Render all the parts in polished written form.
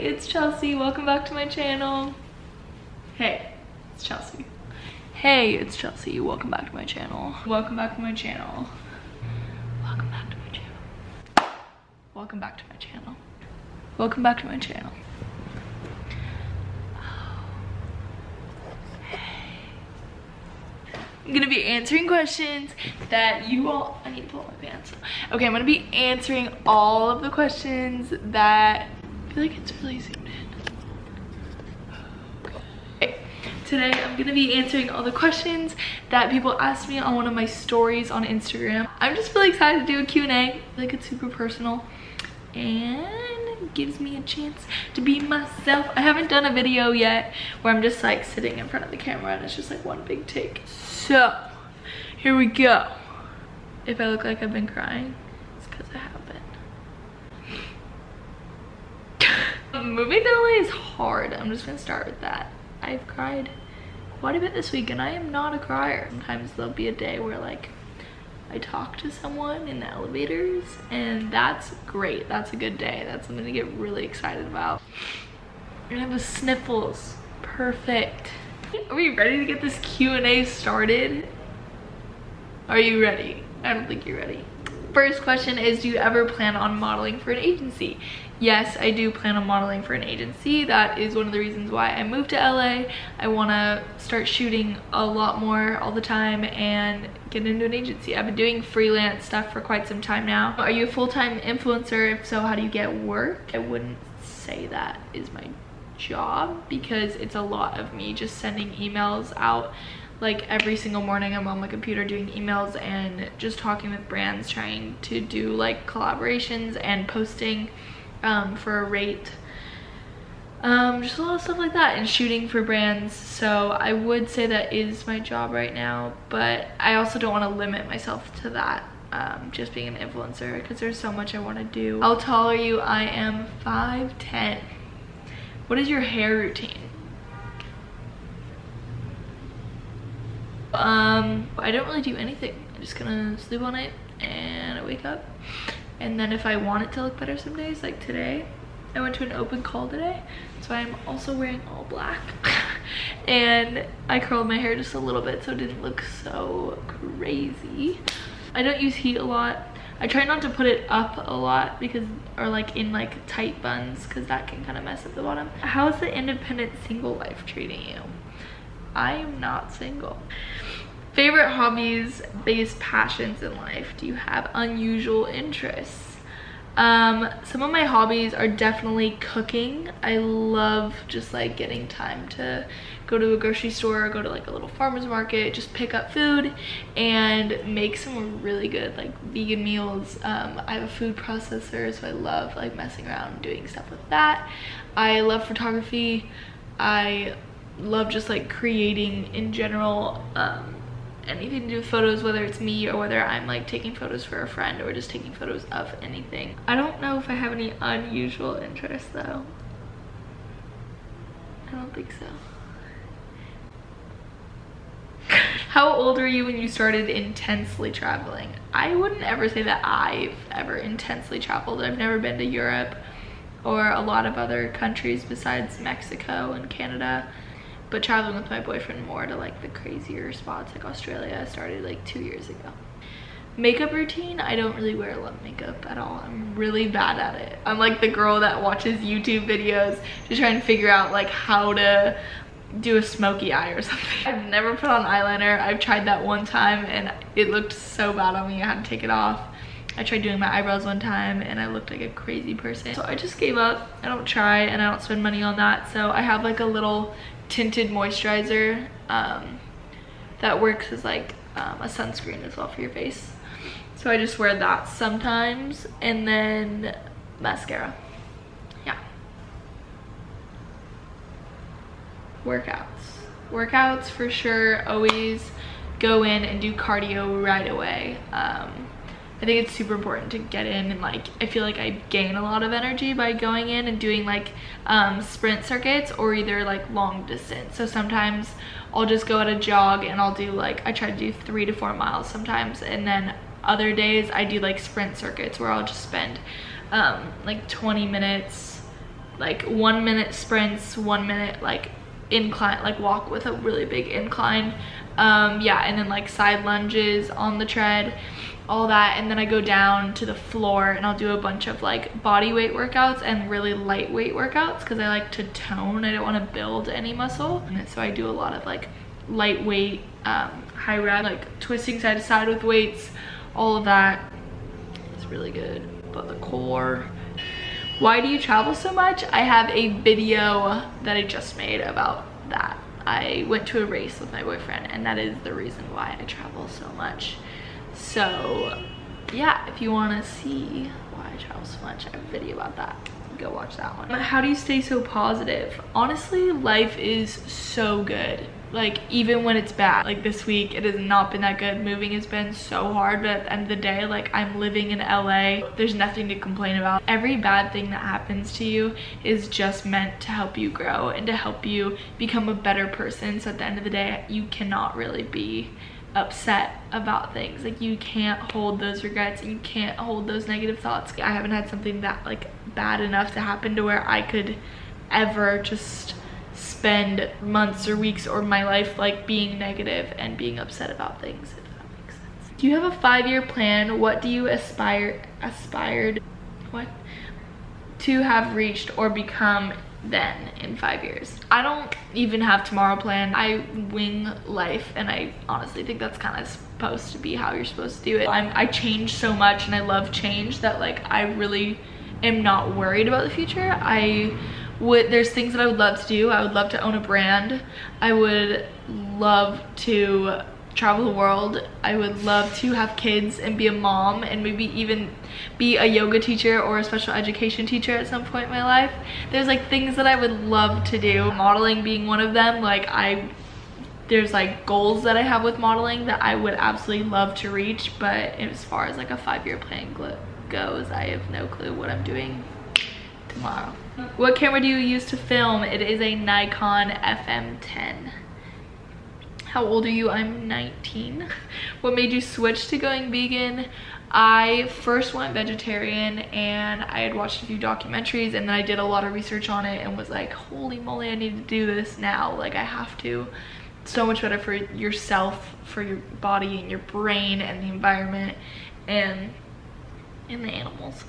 it's Chelsea. Welcome back to my channel. Hey, it's Chelsea. Hey, it's Chelsea. Welcome back to my channel. Welcome back to my channel. Welcome back to my channel. Welcome back to my channel. Welcome back to my channel. I'm gonna be answering questions that you all, I need to pull up my pants. Okay, I'm gonna be answering all of the questions that, I feel like it's really zoomed in. Okay, today I'm gonna be answering all the questions that people asked me on one of my stories on Instagram. I'm just really excited to do a Q&A. I feel like it's super personal and gives me a chance to be myself. I haven't done a video yet where I'm just like sitting in front of the camera and it's just like one big take. So, here we go. If I look like I've been crying, it's because I have been. Moving to LA is hard. I'm just gonna start with that. I've cried quite a bit this week and I am not a crier. Sometimes there'll be a day where like I talk to someone in the elevators and that's great. That's a good day. That's something to get really excited about. I have the sniffles. Perfect. Are we ready to get this Q&A started? Are you ready? I don't think you're ready. First question is, do you ever plan on modeling for an agency? Yes, I do plan on modeling for an agency. That is one of the reasons why I moved to LA. I want to start shooting a lot more all the time and get into an agency. I've been doing freelance stuff for quite some time now. Are you a full-time influencer? If so, how do you get work? I wouldn't say that is my job because it's a lot of me just sending emails out. Like every single morning I'm on my computer doing emails and just talking with brands, trying to do like collaborations and posting for a rate, just a lot of stuff like that, and shooting for brands. So I would say that is my job right now, but I also don't want to limit myself to that, just being an influencer, because there's so much I want to do. How tall are you? I am 5'10". What is your hair routine? I don't really do anything. I'm just gonna sleep all night and I wake up. And then if I want it to look better some days, like today, I went to an open call today, so I'm also wearing all black. And I curled my hair just a little bit so it didn't look so crazy. I don't use heat a lot. I try not to put it up a lot because, or like in like tight buns, because that can kind of mess up the bottom. How is the independent single life treating you? I am not single. Favorite hobbies, biggest passions in life? Do you have unusual interests? Some of my hobbies are definitely cooking. I love just like getting time to go to a grocery store or go to like a little farmer's market, just pick up food and make some really good like vegan meals. I have a food processor, so I love like messing around and doing stuff with that. I love photography. I love just like creating in general. Anything to do with photos, whether it's me or whether I'm like taking photos for a friend or just taking photos of anything. I don't know if I have any unusual interests though. I don't think so. How old were you when you started intensely traveling? I wouldn't ever say that I've ever intensely traveled. I've never been to Europe or a lot of other countries besides Mexico and Canada. But traveling with my boyfriend more to like the crazier spots like Australia, I started like 2 years ago. Makeup routine, I don't really wear a lot of makeup at all. I'm really bad at it. I'm like the girl that watches YouTube videos to try and figure out like how to do a smoky eye or something. I've never put on eyeliner. I've tried that one time and it looked so bad on me. I had to take it off. I tried doing my eyebrows one time and I looked like a crazy person. So I just gave up. I don't try and I don't spend money on that. So I have like a little tinted moisturizer that works as like a sunscreen as well for your face. So I just wear that sometimes, and then mascara. Yeah. Workouts for sure. Always go in and do cardio right away. I think it's super important to get in, and like I feel like I gain a lot of energy by going in and doing like sprint circuits or either like long distance. So sometimes I'll just go at a jog and I'll do like, I try to do 3 to 4 miles sometimes, and then other days I do like sprint circuits where I'll just spend like 20 minutes like 1 minute sprints, 1 minute like incline, like walk with a really big incline. Yeah, and then like side lunges on the tread, all that. And then I go down to the floor and I'll do a bunch of like body weight workouts and really lightweight workouts because I like to tone. I don't want to build any muscle. And so I do a lot of like lightweight, high rep, like twisting side to side with weights, all of that. It's really good. But the core. Why do you travel so much? I have a video that I just made about that. I went to a race with my boyfriend and that is the reason why I travel so much. So yeah, if you want to see why I travel so much, I have a video about that. Go watch that one. How do you stay so positive? Honestly, life is so good. Like even when it's bad, like this week it has not been that good. Moving has been so hard, but at the end of the day, like I'm living in LA. There's nothing to complain about. Every bad thing that happens to you is just meant to help you grow and to help you become a better person. So at the end of the day, you cannot really be upset about things. Like you can't hold those regrets and you can't hold those negative thoughts. I haven't had something that like bad enough to happen to where I could ever just spend months or weeks or my life like being negative and being upset about things, if that makes sense. Do you have a 5-year plan? What do you aspired to have reached or become then in 5 years? I don't even have tomorrow planned. I wing life, and I honestly think that's kind of supposed to be how you're supposed to do it. I change so much and I love change that like I really am not worried about the future. There's things that I would love to do. I would love to own a brand. I would love to travel the world. I would love to have kids and be a mom and maybe even be a yoga teacher or a special education teacher at some point in my life. There's like things that I would love to do, modeling being one of them. Like there's like goals that I have with modeling that I would absolutely love to reach, but as far as like a 5-year plan goes, I have no clue what I'm doing tomorrow. What camera do you use to film? It is a Nikon FM10. How old are you? I'm 19. What made you switch to going vegan? I first went vegetarian and I had watched a few documentaries and then I did a lot of research on it and was like, holy moly, I need to do this now. Like I have to. It's so much better for yourself, for your body and your brain and the environment and the animals.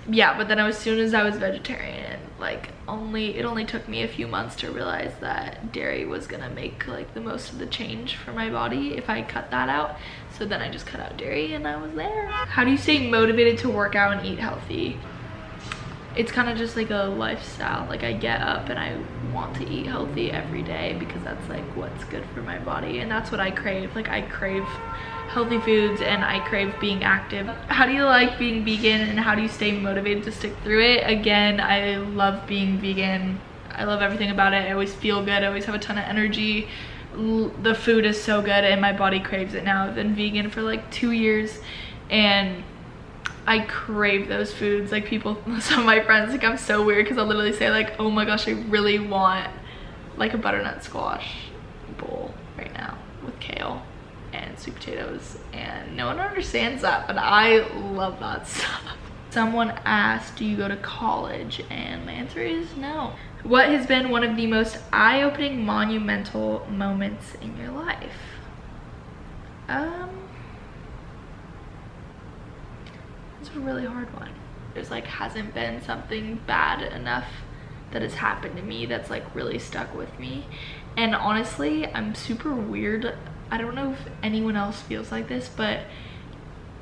Yeah, but then as soon as I was vegetarian, like it only took me a few months to realize that dairy was gonna make like the most of the change for my body if I cut that out. So then I just cut out dairy and I was there. How do you stay motivated to work out and eat healthy? It's kind of just like a lifestyle. Like I get up and I want to eat healthy every day because that's like what's good for my body and that's what I crave. Like I crave healthy foods and I crave being active. How do you like being vegan and how do you stay motivated to stick through it? Again, I love being vegan. I love everything about it. I always feel good. I always have a ton of energy. The food is so good and my body craves it now. I've been vegan for like 2 years and I crave those foods. Like some of my friends think I'm so weird because I'll literally say like, oh my gosh, I really want like a butternut squash bowl right now with kale and sweet potatoes, and no one understands that, but I love that stuff. Someone asked, do you go to college? And my answer is no. What has been one of the most eye-opening monumental moments in your life? It's a really hard one. There's like hasn't been something bad enough that has happened to me that's like really stuck with me. And honestly, I'm super weird. I don't know if anyone else feels like this, but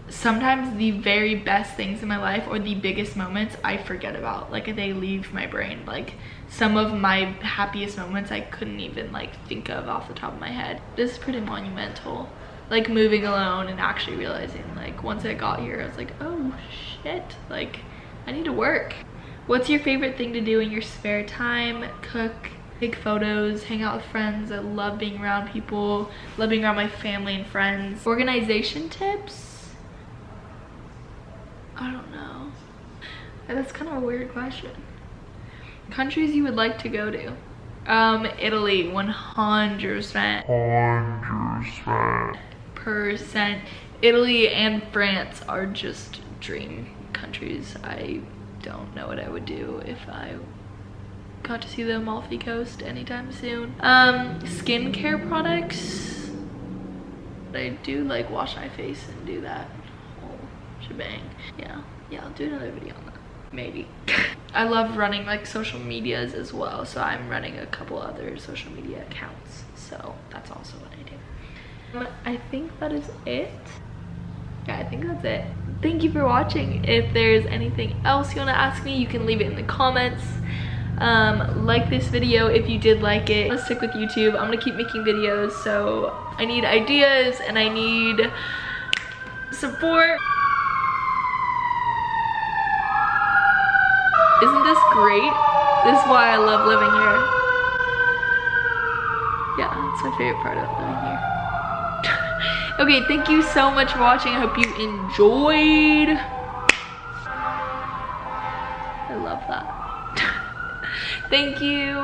sometimes the very best things in my life or the biggest moments I forget about. Like they leave my brain. Like some of my happiest moments I couldn't even like think of off the top of my head. This is pretty monumental. Like moving alone and actually realizing like once I got here I was like, oh shit, like I need to work. What's your favorite thing to do in your spare time? Cook, take photos, hang out with friends. I love being around people, love being around my family and friends. Organization tips? I don't know. That's kind of a weird question. Countries you would like to go to? Italy, 100%. Italy and France are just dream countries. I don't know what I would do if I got to see the Amalfi Coast anytime soon. Skincare products. I do like wash my face and do that whole shebang. Yeah, I'll do another video on that. Maybe. I love running like social medias as well, so I'm running a couple other social media accounts, so that's also what I do. I think that is it. Yeah, I think that's it. Thank you for watching. If there's anything else you want to ask me, you can leave it in the comments. Like this video if you did like it. Let's stick with YouTube. I'm gonna keep making videos, so I need ideas and I need support. Isn't this great? This is why I love living here. Yeah, it's my favorite part of living here. Okay, thank you so much for watching. I hope you enjoyed. I love that. Thank you.